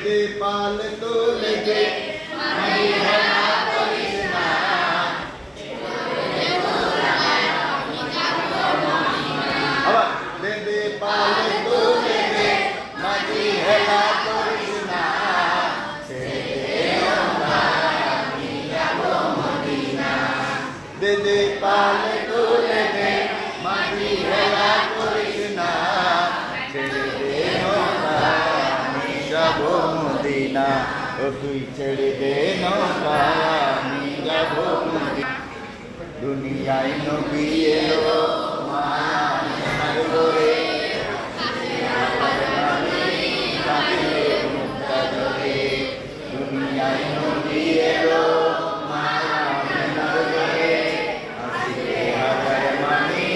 পাল তুলে দে মদিনা করিস না আবার দে দে পাল তুলে দে মদিনা করিস না দে দে পাল তুলে দে মদিনা করিস না ছেড়ে দে যাব মদিনা ও তুই ছেড়ে দে নৌকা আমি যাব মদিনা দুনিয়ায় নবী এলো মায়ার ঘরে দুনিয়ায় নবী এলো মায়ার ঘরে আসিলে হাজার মানি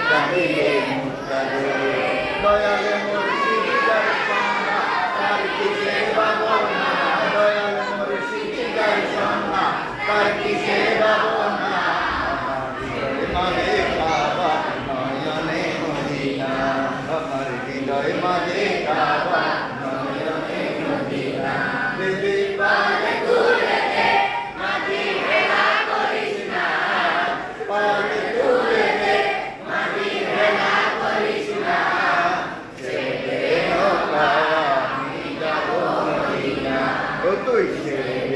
কাঁদিলে মুক্তা ধরে দয়ালে মুর্শিদ যার সন্না তার কিসের ভাবনা দয়ালে মুর্শিদ যার সন্না তার কিসের ভাবনা মাঝে কাবা নয়নে মদিনা আমার হৃদয় মাঝে কাবা নয়নে মদিনা দেবী পালে তুলে দে মদিনা করিস না পালে তুলে দে মদিনা করিস না ছেড়ে নৌকা আমি যাব মদিনা ও তুই ছেড়ে